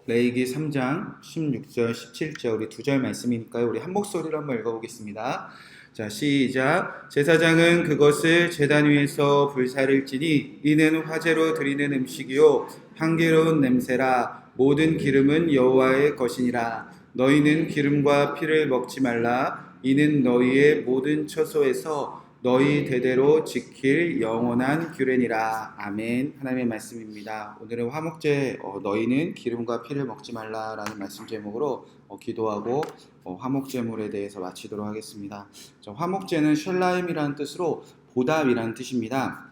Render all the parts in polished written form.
레위기 3장 16절 17절 우리 두 절 말씀이니까요. 우리 한 목소리로 한번 읽어보겠습니다. 자, 시작. 제사장은 그것을 제단 위에서 불사를지니 이는 화제로 드리는 음식이요 향기로운 냄새라. 모든 기름은 여호와의 것이니라. 너희는 기름과 피를 먹지 말라. 이는 너희의 모든 처소에서 너희 대대로 지킬 영원한 규례니라. 아멘. 하나님의 말씀입니다. 오늘은 화목제 너희는 기름과 피를 먹지 말라라는 말씀 제목으로 기도하고 화목제물에 대해서 마치도록 하겠습니다. 화목제는 셜라임이라는 뜻으로 보답이라는 뜻입니다.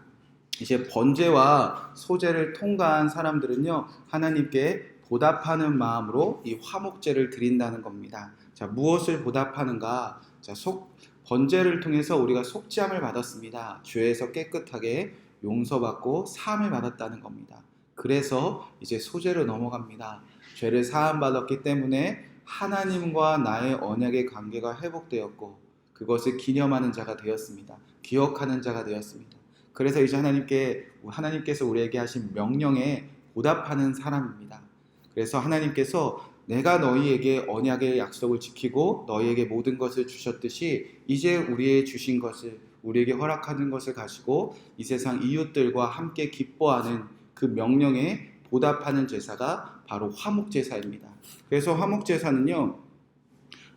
이제 번제와 소제를 통과한 사람들은요, 하나님께 보답하는 마음으로 이 화목제를 드린다는 겁니다. 자, 무엇을 보답하는가? 자, 번제를 통해서 우리가 속죄함을 받았습니다. 죄에서 깨끗하게 용서받고 사함을 받았다는 겁니다. 그래서 이제 소제로 넘어갑니다. 죄를 사함받았기 때문에 하나님과 나의 언약의 관계가 회복되었고 그것을 기념하는 자가 되었습니다. 기억하는 자가 되었습니다. 그래서 이제 하나님께서 우리에게 하신 명령에 보답하는 사람입니다. 그래서 하나님께서 내가 너희에게 언약의 약속을 지키고 너희에게 모든 것을 주셨듯이 이제 우리의 주신 것을, 우리에게 허락하는 것을 가지고 이 세상 이웃들과 함께 기뻐하는 그 명령에 보답하는 제사가 바로 화목제사입니다. 그래서 화목제사는요,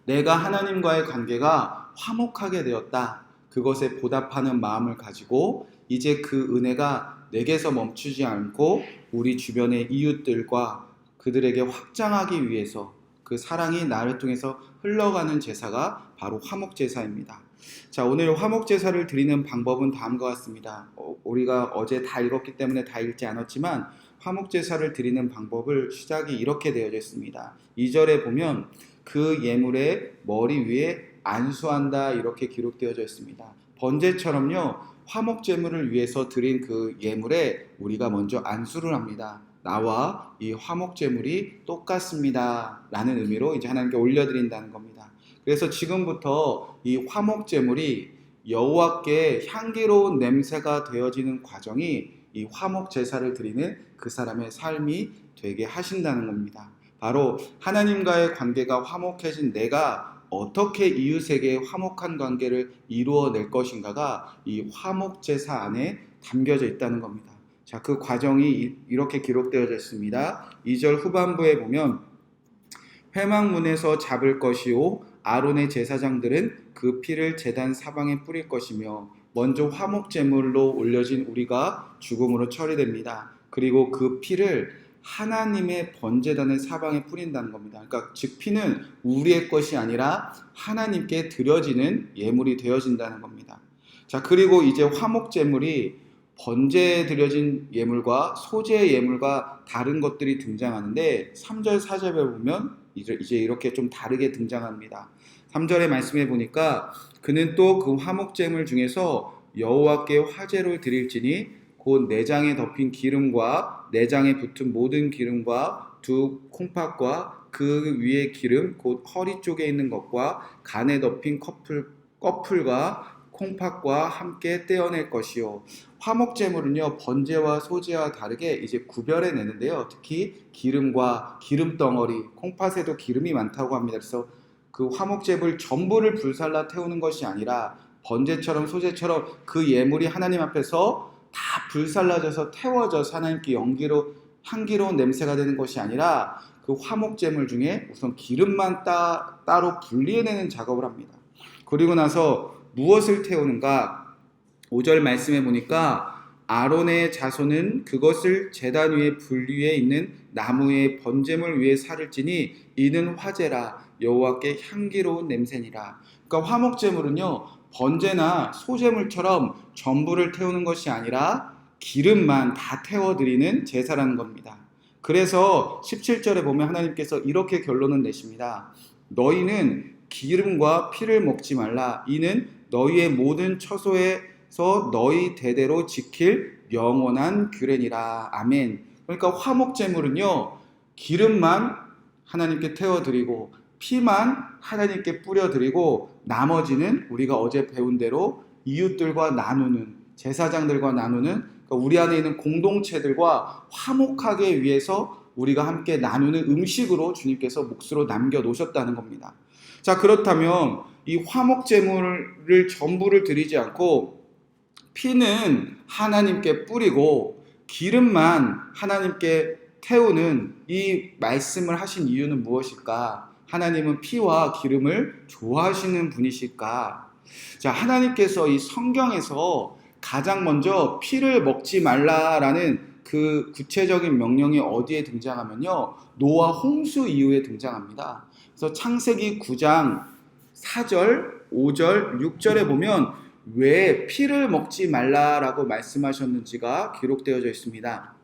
내가 하나님과의 관계가 화목하게 되었다, 그것에 보답하는 마음을 가지고 이제 그 은혜가 내게서 멈추지 않고 우리 주변의 이웃들과 그들에게 확장하기 위해서 그 사랑이 나를 통해서 흘러가는 제사가 바로 화목제사입니다. 자, 오늘 화목제사를 드리는 방법은 다음과 같습니다. 우리가 어제 다 읽었기 때문에 다 읽지 않았지만 화목제사를 드리는 방법을 시작이 이렇게 되어져 있습니다. 2절에 보면 그 예물의 머리 위에 안수한다 이렇게 기록되어져 있습니다. 번제처럼요, 화목제물을 위해서 드린 그 예물에 우리가 먼저 안수를 합니다. 나와 이 화목제물이 똑같습니다 라는 의미로 이제 하나님께 올려드린다는 겁니다. 그래서 지금부터 이 화목제물이 여호와께 향기로운 냄새가 되어지는 과정이 이 화목제사를 드리는 그 사람의 삶이 되게 하신다는 겁니다. 바로 하나님과의 관계가 화목해진 내가 어떻게 이웃에게 화목한 관계를 이루어낼 것인가가 이 화목제사 안에 담겨져 있다는 겁니다. 자, 그 과정이 이렇게 기록되어져 있습니다. 2절 후반부에 보면 회막문에서 잡을 것이요 아론의 제사장들은 그 피를 제단 사방에 뿌릴 것이며 먼저 화목제물로 올려진 우리가 죽음으로 처리됩니다. 그리고 그 피를 하나님의 번제단의 사방에 뿌린다는 겁니다. 그러니까 즉 피는 우리의 것이 아니라 하나님께 드려지는 예물이 되어진다는 겁니다. 자, 그리고 이제 화목제물이 번제에 드려진 예물과 소제의 예물과 다른 것들이 등장하는데 3절 4절에 보면 이제 이렇게 좀 다르게 등장합니다. 3절의 말씀에 보니까 그는 또 그 화목제물 중에서 여호와께 화제로 드릴지니 곧 내장에 덮인 기름과 내장에 붙은 모든 기름과 두 콩팥과 그 위에 기름 곧 허리 쪽에 있는 것과 간에 덮인 꺼풀과 콩팥과 함께 떼어낼 것이요. 화목제물은요, 번제와 소제와 다르게 이제 구별해 내는데요. 특히 기름과 기름덩어리, 콩팥에도 기름이 많다고 합니다. 그래서 그 화목제물 전부를 불살라 태우는 것이 아니라 번제처럼 소제처럼 그 예물이 하나님 앞에서 다 불살라져서 태워져서 하나님께 향기로운 냄새가 되는 것이 아니라 그 화목제물 중에 우선 기름만 따로 분리해내는 작업을 합니다. 그리고 나서 무엇을 태우는가? 5절 말씀해 보니까 아론의 자손은 그것을 제단 위에 불 위에 있는 나무의 번제물 위에 살을 찌니 이는 화제라 여호와께 향기로운 냄새니라. 그러니까 화목제물은요, 번제나 소제물처럼 전부를 태우는 것이 아니라 기름만 다 태워드리는 제사라는 겁니다. 그래서 17절에 보면 하나님께서 이렇게 결론을 내십니다. 너희는 기름과 피를 먹지 말라. 이는 너희의 모든 처소에서 너희 대대로 지킬 영원한 규례니라. 아멘. 그러니까 화목제물은요, 기름만 하나님께 태워드리고 피만 하나님께 뿌려드리고 나머지는 우리가 어제 배운 대로 이웃들과 나누는, 제사장들과 나누는, 그러니까 우리 안에 있는 공동체들과 화목하게 위해서 우리가 함께 나누는 음식으로 주님께서 몫으로 남겨놓으셨다는 겁니다. 자, 그렇다면 이 화목제물을 전부를 드리지 않고 피는 하나님께 뿌리고 기름만 하나님께 태우는 이 말씀을 하신 이유는 무엇일까? 하나님은 피와 기름을 좋아하시는 분이실까? 자, 하나님께서 이 성경에서 가장 먼저 피를 먹지 말라라는 그 구체적인 명령이 어디에 등장하면요, 노아 홍수 이후에 등장합니다. 그래서 창세기 9장 4절, 5절, 6절에 보면 왜 피를 먹지 말라라고 말씀하셨는지가 기록되어져 있습니다.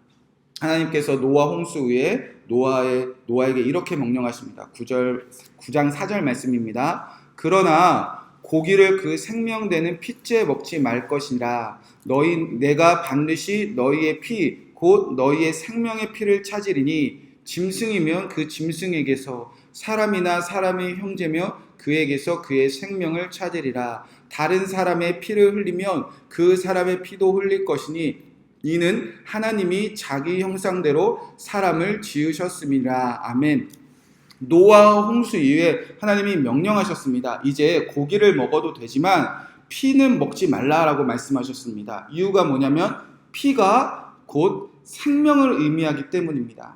하나님께서 노아 홍수 후에 노아에게 이렇게 명령하십니다. 9장 4절 말씀입니다. 그러나 고기를 그 생명되는 피째 먹지 말 것이라. 내가 반드시 너희의 피 곧 너희의 생명의 피를 찾으리니 짐승이면 그 짐승에게서 사람이나 사람의 형제며 그에게서 그의 생명을 찾으리라. 다른 사람의 피를 흘리면 그 사람의 피도 흘릴 것이니 이는 하나님이 자기 형상대로 사람을 지으셨음이라. 아멘. 노아 홍수 이후에 하나님이 명령하셨습니다. 이제 고기를 먹어도 되지만 피는 먹지 말라라고 말씀하셨습니다. 이유가 뭐냐면 피가 곧 생명을 의미하기 때문입니다.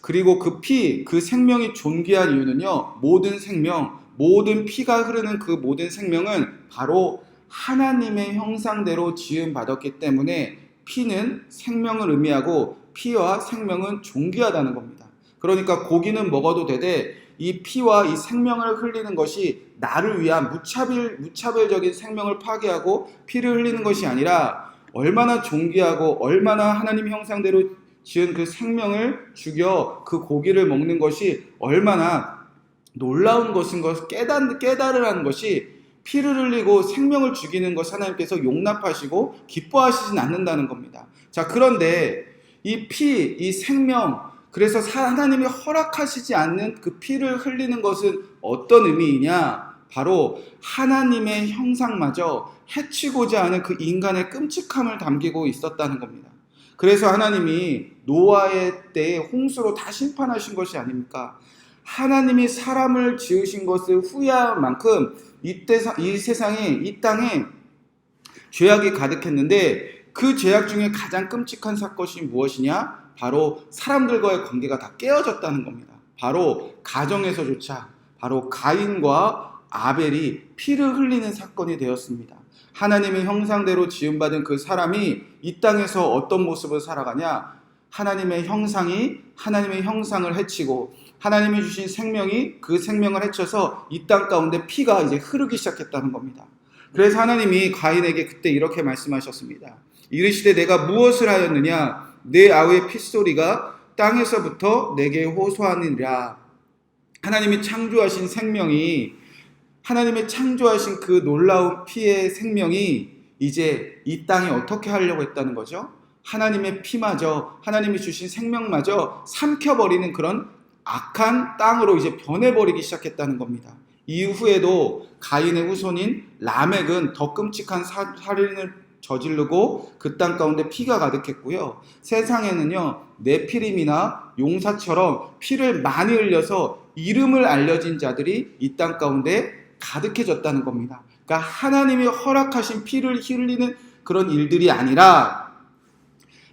그리고 그 피, 그 생명이 존귀한 이유는요, 모든 피가 흐르는 그 모든 생명은 바로 하나님의 형상대로 지음받았기 때문에 피는 생명을 의미하고 피와 생명은 존귀하다는 겁니다. 그러니까 고기는 먹어도 되되 이 피와 이 생명을 흘리는 것이 나를 위한 무차별적인 생명을 파괴하고 피를 흘리는 것이 아니라 얼마나 존귀하고 얼마나 하나님 형상대로 지은 그 생명을 죽여 그 고기를 먹는 것이 얼마나 놀라운 것인 것을 깨달으라는 것이 피를 흘리고 생명을 죽이는 것 하나님께서 용납하시고 기뻐하시진 않는다는 겁니다. 자, 그런데 이 피, 이 생명, 그래서 하나님이 허락하시지 않는 그 피를 흘리는 것은 어떤 의미이냐? 바로 하나님의 형상마저 해치고자 하는 그 인간의 끔찍함을 담기고 있었다는 겁니다. 그래서 하나님이 노아의 때에 홍수로 다 심판하신 것이 아닙니까? 하나님이 사람을 지으신 것을 후회할 만큼 이 세상에, 이 땅에 죄악이 가득했는데 그 죄악 중에 가장 끔찍한 사건이 무엇이냐? 바로 사람들과의 관계가 다 깨어졌다는 겁니다. 바로 가정에서조차 바로 가인과 아벨이 피를 흘리는 사건이 되었습니다. 하나님의 형상대로 지음받은 그 사람이 이 땅에서 어떤 모습을 살아가냐? 하나님의 형상이 하나님의 형상을 해치고 하나님이 주신 생명이 그 생명을 해쳐서 이 땅 가운데 피가 이제 흐르기 시작했다는 겁니다. 그래서 하나님이 가인에게 그때 이렇게 말씀하셨습니다. 이르시되 내가 무엇을 하였느냐? 내 아우의 핏소리가 땅에서부터 내게 호소하느니라. 하나님이 창조하신 생명이, 하나님의 창조하신 그 놀라운 피의 생명이 이제 이 땅에 어떻게 하려고 했다는 거죠? 하나님의 피마저, 하나님이 주신 생명마저 삼켜버리는 그런 악한 땅으로 이제 변해버리기 시작했다는 겁니다. 이후에도 가인의 후손인 라멕은 더 끔찍한 살인을 저지르고 그 땅 가운데 피가 가득했고요. 세상에는요, 네피림이나 용사처럼 피를 많이 흘려서 이름을 알려진 자들이 이 땅 가운데 가득해졌다는 겁니다. 그러니까 하나님이 허락하신 피를 흘리는 그런 일들이 아니라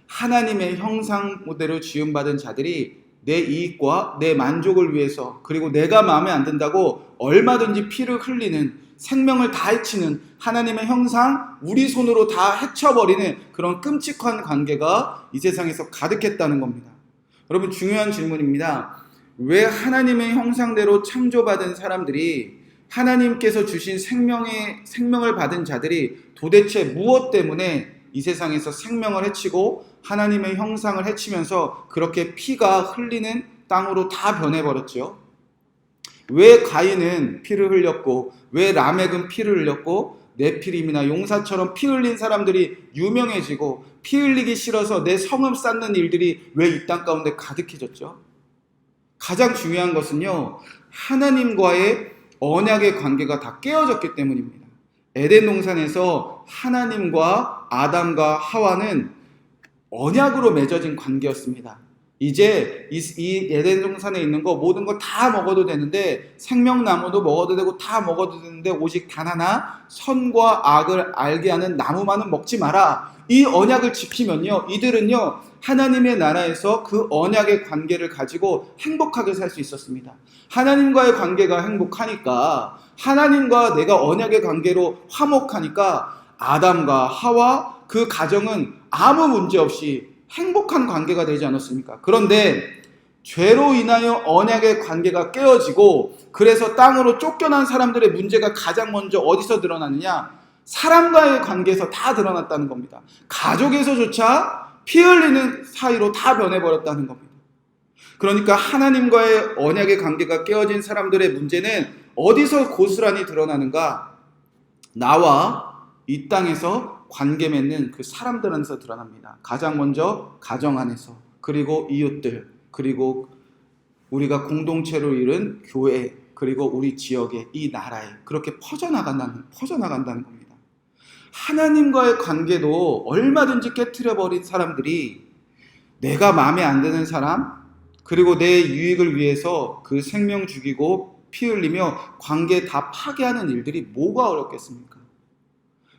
하나님의 형상대로 지음받은 자들이 내 이익과 내 만족을 위해서, 그리고 내가 마음에 안 든다고 얼마든지 피를 흘리는, 생명을 다 해치는, 하나님의 형상 우리 손으로 다 해쳐버리는 그런 끔찍한 관계가 이 세상에서 가득했다는 겁니다. 여러분, 중요한 질문입니다. 왜 하나님의 형상대로 창조받은 사람들이, 하나님께서 주신 생명을 받은 자들이 도대체 무엇 때문에 이 세상에서 생명을 해치고 하나님의 형상을 해치면서 그렇게 피가 흘리는 땅으로 다 변해버렸죠? 왜 가인은 피를 흘렸고, 왜 라멕은 피를 흘렸고, 네피림이나 용사처럼 피 흘린 사람들이 유명해지고 피 흘리기 싫어서 내 성을 쌓는 일들이 왜 이 땅 가운데 가득해졌죠? 가장 중요한 것은요, 하나님과의 언약의 관계가 다 깨어졌기 때문입니다. 에덴 동산에서 하나님과 아담과 하와는 언약으로 맺어진 관계였습니다. 이제 이 에덴 동산에 있는 거 모든 거 다 먹어도 되는데, 생명나무도 먹어도 되고 다 먹어도 되는데, 오직 단 하나 선과 악을 알게 하는 나무만은 먹지 마라. 이 언약을 지키면요, 이들은요 하나님의 나라에서 그 언약의 관계를 가지고 행복하게 살 수 있었습니다. 하나님과의 관계가 행복하니까, 하나님과 내가 언약의 관계로 화목하니까 아담과 하와 그 가정은 아무 문제 없이 행복한 관계가 되지 않았습니까? 그런데 죄로 인하여 언약의 관계가 깨어지고, 그래서 땅으로 쫓겨난 사람들의 문제가 가장 먼저 어디서 드러나느냐? 사람과의 관계에서 다 드러났다는 겁니다. 가족에서조차 피 흘리는 사이로 다 변해버렸다는 겁니다. 그러니까 하나님과의 언약의 관계가 깨어진 사람들의 문제는 어디서 고스란히 드러나는가? 나와 이 땅에서 관계 맺는 그 사람들 안에서 드러납니다. 가장 먼저 가정 안에서, 그리고 이웃들, 그리고 우리가 공동체로 이룬 교회, 그리고 우리 지역에, 이 나라에 그렇게 퍼져나간다는 겁니다. 하나님과의 관계도 얼마든지 깨트려버린 사람들이 내가 마음에 안 드는 사람, 그리고 내 유익을 위해서 그 생명 죽이고 피 흘리며 관계 다 파괴하는 일들이 뭐가 어렵겠습니까?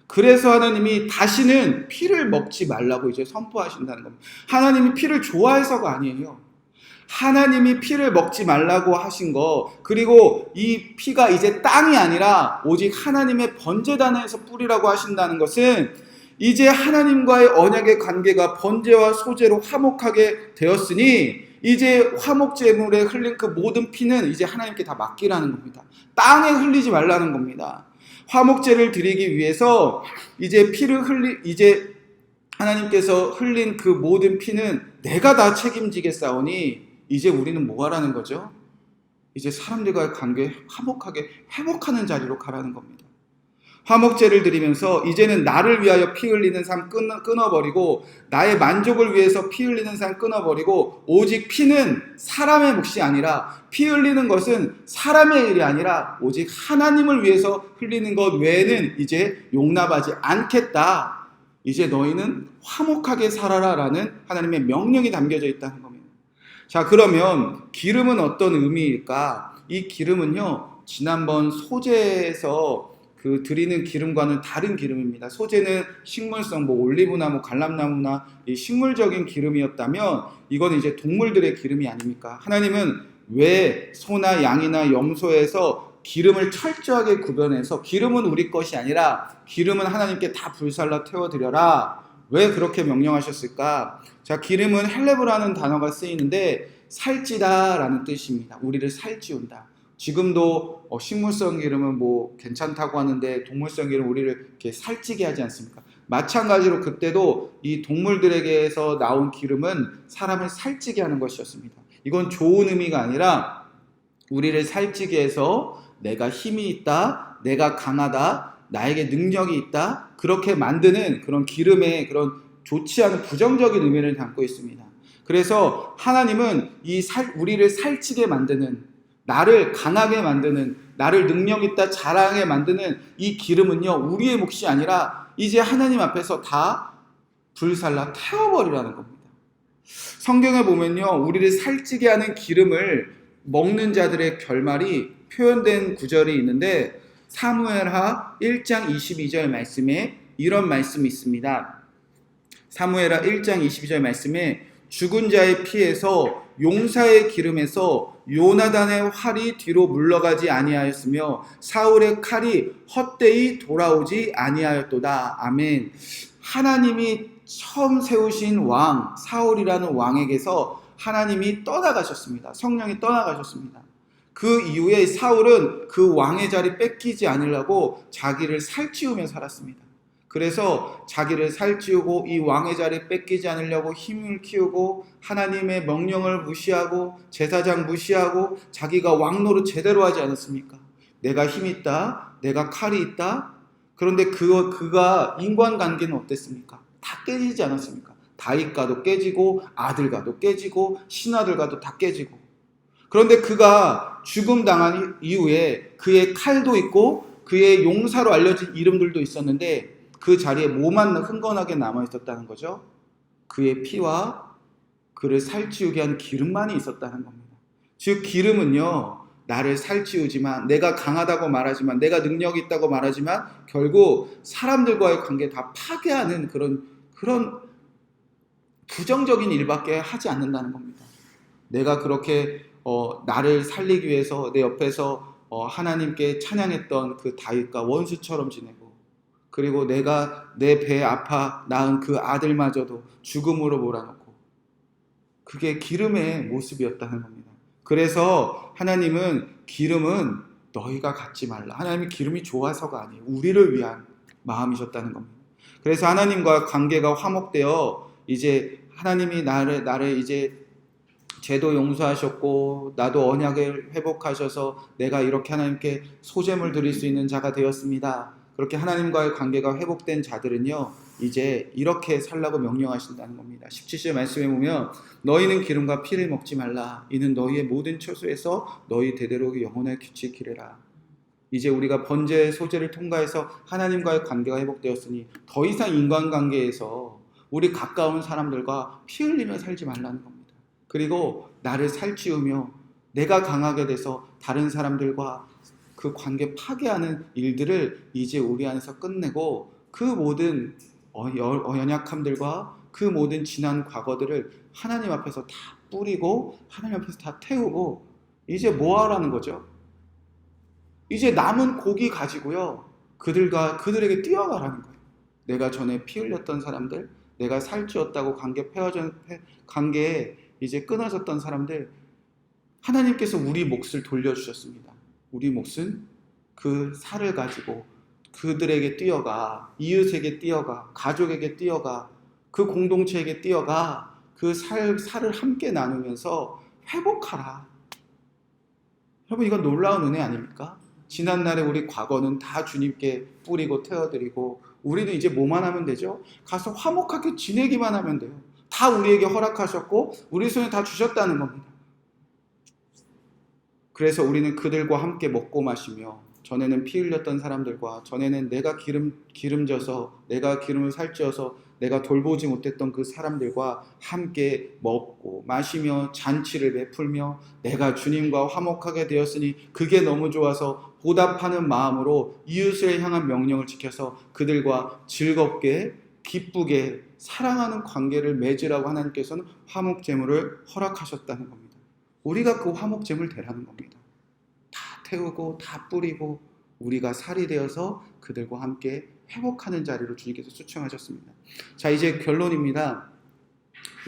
그래서 하나님이 다시는 피를 먹지 말라고 이제 선포하신다는 겁니다. 하나님이 피를 좋아해서가 아니에요. 하나님이 피를 먹지 말라고 하신 거, 그리고 이 피가 이제 땅이 아니라 오직 하나님의 번제단에서 뿌리라고 하신다는 것은, 이제 하나님과의 언약의 관계가 번제와 소제로 화목하게 되었으니 이제 화목제물에 흘린 그 모든 피는 이제 하나님께 다 맡기라는 겁니다. 땅에 흘리지 말라는 겁니다. 화목제를 드리기 위해서 이제 이제 하나님께서 흘린 그 모든 피는 내가 다 책임지겠사오니, 이제 우리는 뭐 하라는 거죠? 이제 사람들과의 관계 화목하게 회복하는 자리로 가라는 겁니다. 화목제를 드리면서 이제는 나를 위하여 피 흘리는 삶 끊어버리고, 나의 만족을 위해서 피 흘리는 삶 끊어버리고, 오직 피는 사람의 몫이 아니라, 피 흘리는 것은 사람의 일이 아니라 오직 하나님을 위해서 흘리는 것 외에는 이제 용납하지 않겠다. 이제 너희는 화목하게 살아라 라는 하나님의 명령이 담겨져 있다는 겁니다. 자, 그러면 기름은 어떤 의미일까? 이 기름은요, 지난번 소제에서 그 드리는 기름과는 다른 기름입니다. 소제는 식물성, 올리브나무, 갈람나무나 이 식물적인 기름이었다면, 이건 이제 동물들의 기름이 아닙니까? 하나님은 왜 소나 양이나 염소에서 기름을 철저하게 구별해서, 기름은 우리 것이 아니라 기름은 하나님께 다 불살라 태워드려라, 왜 그렇게 명령하셨을까? 자, 기름은 헬레브라는 단어가 쓰이는데 살찌다 라는 뜻입니다. 우리를 살찌운다. 지금도 식물성 기름은 괜찮다고 하는데, 동물성 기름은 우리를 이렇게 살찌게 하지 않습니까? 마찬가지로 그때도 이 동물들에게서 나온 기름은 사람을 살찌게 하는 것이었습니다. 이건 좋은 의미가 아니라 우리를 살찌게 해서 내가 힘이 있다, 내가 강하다, 나에게 능력이 있다, 그렇게 만드는 그런 기름의 그런 좋지 않은 부정적인 의미를 담고 있습니다. 그래서 하나님은 우리를 살찌게 만드는, 나를 강하게 만드는, 나를 능력 있다 자랑하게 만드는 이 기름은요, 우리의 몫이 아니라 이제 하나님 앞에서 다 불살라 태워버리라는 겁니다. 성경에 보면요, 우리를 살찌게 하는 기름을 먹는 자들의 결말이 표현된 구절이 있는데, 사무엘하 1장 22절 말씀에 이런 말씀이 있습니다. 사무엘하 1장 22절 말씀에 죽은 자의 피에서 용사의 기름에서 요나단의 활이 뒤로 물러가지 아니하였으며 사울의 칼이 헛되이 돌아오지 아니하였도다. 아멘. 하나님이 처음 세우신 왕 사울이라는 왕에게서 하나님이 떠나가셨습니다. 성령이 떠나가셨습니다. 그 이후에 사울은 그 왕의 자리 뺏기지 않으려고 자기를 살찌우며 살았습니다. 그래서 자기를 살찌우고 이 왕의 자리 뺏기지 않으려고 힘을 키우고 하나님의 명령을 무시하고 제사장 무시하고 자기가 왕 노릇 제대로 하지 않았습니까? 내가 힘이 있다, 내가 칼이 있다. 그런데 그가 인간관계는 어땠습니까? 다 깨지지 않았습니까? 다윗과도 깨지고 아들과도 깨지고 신하들과도 다 깨지고. 그런데 그가 죽음 당한 이후에 그의 칼도 있고 그의 용사로 알려진 이름들도 있었는데 그 자리에 뭐만 흥건하게 남아 있었다는 거죠? 그의 피와 그를 살찌우게 한 기름만이 있었다는 겁니다. 즉 기름은요, 나를 살찌우지만, 내가 강하다고 말하지만, 내가 능력이 있다고 말하지만 결국 사람들과의 관계 다 파괴하는 그런 부정적인 일밖에 하지 않는다는 겁니다. 내가 그렇게 나를 살리기 위해서 내 옆에서 하나님께 찬양했던 그 다윗과 원수처럼 지내고, 그리고 내가 내 배 아파 낳은 그 아들마저도 죽음으로 몰아넣고, 그게 기름의 모습이었다는 겁니다. 그래서 하나님은 기름은 너희가 갖지 말라. 하나님이 기름이 좋아서가 아니에요. 우리를 위한 마음이셨다는 겁니다. 그래서 하나님과 관계가 화목되어 이제 하나님이 나를 이제 죄도 용서하셨고 나도 언약을 회복하셔서 내가 이렇게 하나님께 소제물 드릴 수 있는 자가 되었습니다. 그렇게 하나님과의 관계가 회복된 자들은요, 이제 이렇게 살라고 명령하신다는 겁니다. 17절 말씀에 보면 너희는 기름과 피를 먹지 말라. 이는 너희의 모든 처소에서 너희 대대로 영원할 규칙 기르라. 이제 우리가 번제 소제를 통과해서 하나님과의 관계가 회복되었으니 더 이상 인간관계에서 우리 가까운 사람들과 피 흘리며 살지 말라는 겁니다. 그리고 나를 살찌우며 내가 강하게 돼서 다른 사람들과 그 관계 파괴하는 일들을 이제 우리 안에서 끝내고, 그 모든 연약함들과 그 모든 지난 과거들을 하나님 앞에서 다 뿌리고 하나님 앞에서 다 태우고, 이제 뭐 하라는 거죠? 이제 남은 고기 가지고요, 그들에게 뛰어가라는 거예요. 내가 전에 피 흘렸던 사람들, 내가 살찌웠다고 관계에 이제 끊어졌던 사람들, 하나님께서 우리 몫을 돌려주셨습니다. 우리 몫은 그 살을 가지고 그들에게 뛰어가, 이웃에게 뛰어가, 가족에게 뛰어가, 그 공동체에게 뛰어가, 그 살을 함께 나누면서 회복하라. 여러분, 이건 놀라운 은혜 아닙니까? 지난날에 우리 과거는 다 주님께 뿌리고 태워드리고, 우리는 이제 뭐만 하면 되죠? 가서 화목하게 지내기만 하면 돼요. 다 우리에게 허락하셨고 우리 손에 다 주셨다는 겁니다. 그래서 우리는 그들과 함께 먹고 마시며, 전에는 피 흘렸던 사람들과, 전에는 내가 기름져서 내가 기름을 살찌어서 내가 돌보지 못했던 그 사람들과 함께 먹고 마시며 잔치를 베풀며 내가 주님과 화목하게 되었으니 그게 너무 좋아서 보답하는 마음으로 이웃을 향한 명령을 지켜서 그들과 즐겁게 기쁘게 사랑하는 관계를 맺으라고 하나님께서는 화목제물을 허락하셨다는 겁니다. 우리가 그 화목제물 되라는 겁니다. 다 태우고 다 뿌리고 우리가 살이 되어서 그들과 함께 회복하는 자리로 주님께서 초청하셨습니다. 자, 이제 결론입니다.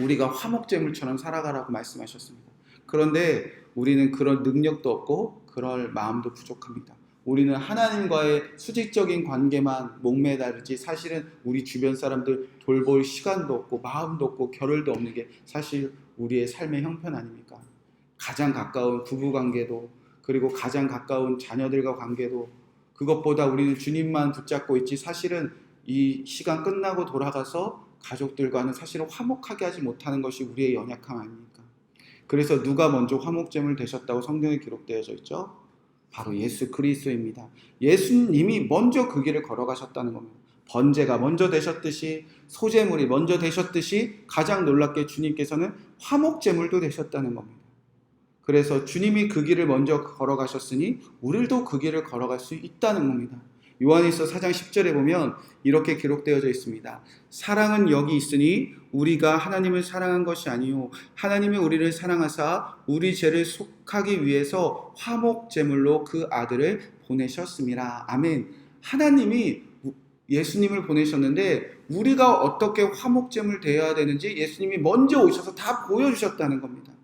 우리가 화목제물처럼 살아가라고 말씀하셨습니다. 그런데 우리는 그런 능력도 없고 그럴 마음도 부족합니다. 우리는 하나님과의 수직적인 관계만 목매다르지 사실은 우리 주변 사람들 돌볼 시간도 없고 마음도 없고 겨를도 없는 게 사실 우리의 삶의 형편 아닙니까? 가장 가까운 부부관계도, 그리고 가장 가까운 자녀들과 관계도, 그것보다 우리는 주님만 붙잡고 있지 사실은 이 시간 끝나고 돌아가서 가족들과는 사실은 화목하게 하지 못하는 것이 우리의 연약함 아닙니까? 그래서 누가 먼저 화목제물 되셨다고 성경에 기록되어져 있죠? 바로 예수 그리스도입니다. 예수님이 먼저 그 길을 걸어가셨다는 겁니다. 번제가 먼저 되셨듯이, 소제물이 먼저 되셨듯이, 가장 놀랍게 주님께서는 화목제물도 되셨다는 겁니다. 그래서 주님이 그 길을 먼저 걸어가셨으니 우리도 그 길을 걸어갈 수 있다는 겁니다. 요한일서 4장 10절에 보면 이렇게 기록되어져 있습니다. 사랑은 여기 있으니 우리가 하나님을 사랑한 것이 아니요 하나님이 우리를 사랑하사 우리 죄를 속하기 위해서 화목제물로 그 아들을 보내셨습니다. 아멘. 하나님이 예수님을 보내셨는데 우리가 어떻게 화목제물 되어야 되는지 예수님이 먼저 오셔서 다 보여주셨다는 겁니다.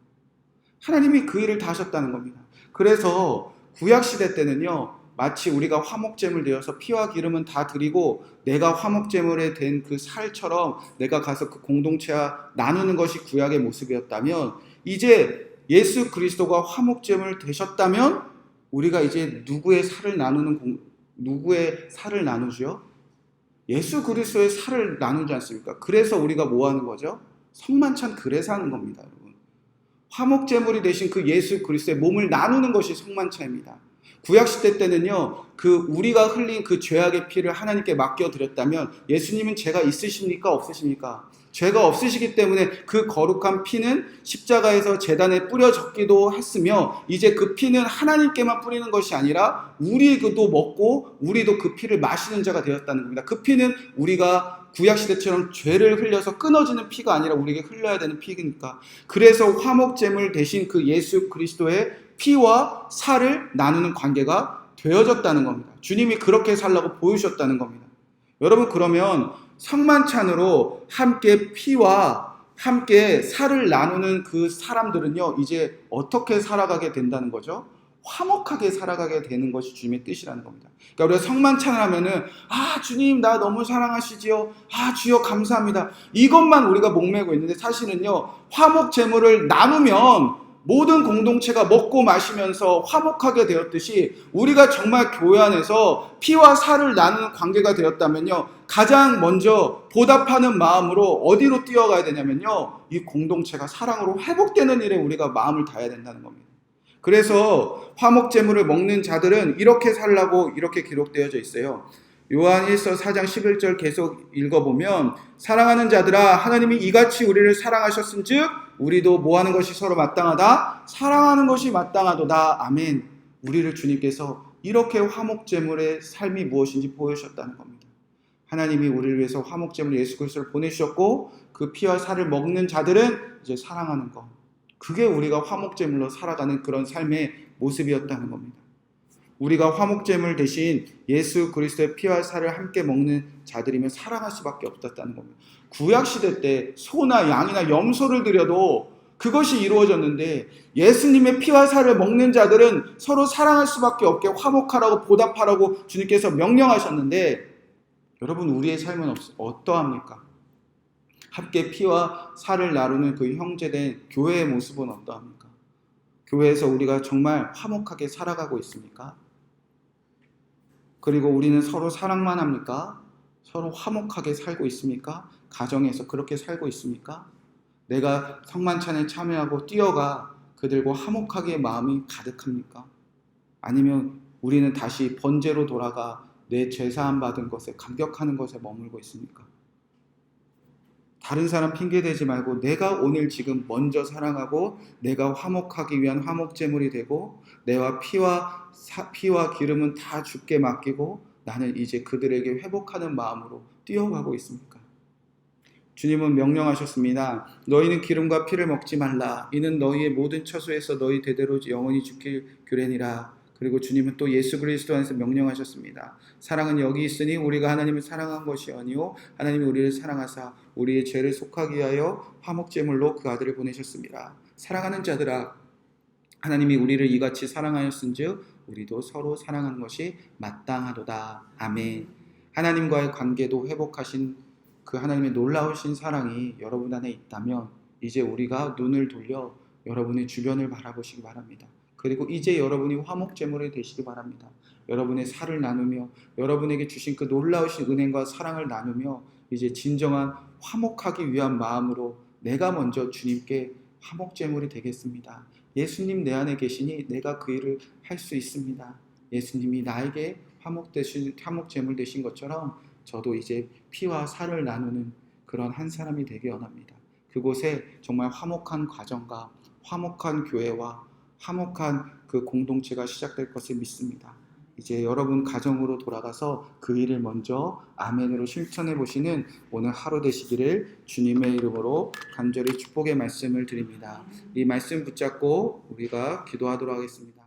하나님이 그 일을 다 하셨다는 겁니다. 그래서 구약시대 때는요, 마치 우리가 화목제물 되어서 피와 기름은 다 드리고 내가 화목제물에 된 그 살처럼 내가 가서 그 공동체와 나누는 것이 구약의 모습이었다면, 이제 예수 그리스도가 화목제물 되셨다면 우리가 이제 누구의 살을 나누죠? 예수 그리스도의 살을 나누지 않습니까? 그래서 우리가 뭐 하는 거죠? 성만찬 그래서 하는 겁니다, 여러분. 화목제물이 되신 그 예수 그리스도의 몸을 나누는 것이 성만찬입니다. 구약시대 때는요, 우리가 흘린 그 죄악의 피를 하나님께 맡겨드렸다면 예수님은 죄가 있으십니까? 없으십니까? 죄가 없으시기 때문에 그 거룩한 피는 십자가에서 제단에 뿌려졌기도 했으며 이제 그 피는 하나님께만 뿌리는 것이 아니라 우리도 먹고 우리도 그 피를 마시는 자가 되었다는 겁니다. 그 피는 우리가 구약시대처럼 죄를 흘려서 끊어지는 피가 아니라 우리에게 흘러야 되는 피니까. 그래서 화목제물 대신 그 예수 그리스도의 피와 살을 나누는 관계가 되어졌다는 겁니다. 주님이 그렇게 살라고 보여주셨다는 겁니다. 여러분, 그러면 성만찬으로 함께 피와 함께 살을 나누는 그 사람들은요, 이제 어떻게 살아가게 된다는 거죠? 화목하게 살아가게 되는 것이 주님의 뜻이라는 겁니다. 그러니까 우리가 성만찬을 하면은 주님 나 너무 사랑하시지요. 주여 감사합니다. 이것만 우리가 목매고 있는데 사실은요, 화목 제물을 나누면 모든 공동체가 먹고 마시면서 화목하게 되었듯이 우리가 정말 교회 안에서 피와 살을 나누는 관계가 되었다면요, 가장 먼저 보답하는 마음으로 어디로 뛰어가야 되냐면요, 이 공동체가 사랑으로 회복되는 일에 우리가 마음을 다해야 된다는 겁니다. 그래서 화목제물을 먹는 자들은 이렇게 살라고 이렇게 기록되어져 있어요. 요한 1서 4장 11절 계속 읽어보면 사랑하는 자들아 하나님이 이같이 우리를 사랑하셨은즉 우리도 뭐하는 것이 서로 마땅하다? 사랑하는 것이 마땅하도다. 아멘. 우리를 주님께서 이렇게 화목제물의 삶이 무엇인지 보여주셨다는 겁니다. 하나님이 우리를 위해서 화목제물 예수 그리스도를 보내주셨고 그 피와 살을 먹는 자들은 이제 사랑하는 것, 그게 우리가 화목제물로 살아가는 그런 삶의 모습이었다는 겁니다. 우리가 화목제물 대신 예수 그리스도의 피와 살을 함께 먹는 자들이면 사랑할 수밖에 없었다는 겁니다. 구약시대 때 소나 양이나 염소를 드려도 그것이 이루어졌는데 예수님의 피와 살을 먹는 자들은 서로 사랑할 수밖에 없게 화목하라고 보답하라고 주님께서 명령하셨는데 여러분, 우리의 삶은 어떠합니까? 함께 피와 살을 나누는 그 형제된 교회의 모습은 어떠합니까? 교회에서 우리가 정말 화목하게 살아가고 있습니까? 그리고 우리는 서로 사랑만 합니까? 서로 화목하게 살고 있습니까? 가정에서 그렇게 살고 있습니까? 내가 성만찬에 참여하고 뛰어가 그들과 화목하게 마음이 가득합니까? 아니면 우리는 다시 번제로 돌아가 내 죄사함 받은 것에 감격하는 것에 머물고 있습니까? 다른 사람 핑계대지 말고 내가 오늘 지금 먼저 사랑하고 내가 화목하기 위한 화목제물이 되고 내와 피와 기름은 다 주께 맡기고 나는 이제 그들에게 회복하는 마음으로 뛰어가고 있습니까? 주님은 명령하셨습니다. 너희는 기름과 피를 먹지 말라. 이는 너희의 모든 처소에서 너희 대대로 영원히 지킬 규례니라. 그리고 주님은 또 예수 그리스도 안에서 명령하셨습니다. 사랑은 여기 있으니 우리가 하나님을 사랑한 것이 아니요 하나님이 우리를 사랑하사 우리의 죄를 속하기 위하여 화목제물로 그 아들을 보내셨습니다. 사랑하는 자들아 하나님이 우리를 이같이 사랑하였은즉 우리도 서로 사랑하는 것이 마땅하도다. 아멘. 하나님과의 관계도 회복하신 그 하나님의 놀라우신 사랑이 여러분 안에 있다면 이제 우리가 눈을 돌려 여러분의 주변을 바라보시기 바랍니다. 그리고 이제 여러분이 화목제물이 되시기 바랍니다. 여러분의 살을 나누며 여러분에게 주신 그 놀라우신 은혜와 사랑을 나누며 이제 진정한 화목하기 위한 마음으로 내가 먼저 주님께 화목제물이 되겠습니다. 예수님 내 안에 계시니 내가 그 일을 할 수 있습니다. 예수님이 나에게 화목제물 되신 것처럼 저도 이제 피와 살을 나누는 그런 한 사람이 되기 원합니다. 그곳에 정말 화목한 가정과 화목한 교회와 화목한 그 공동체가 시작될 것을 믿습니다. 이제 여러분 가정으로 돌아가서 그 일을 먼저 아멘으로 실천해 보시는 오늘 하루 되시기를 주님의 이름으로 간절히 축복의 말씀을 드립니다. 이 말씀 붙잡고 우리가 기도하도록 하겠습니다.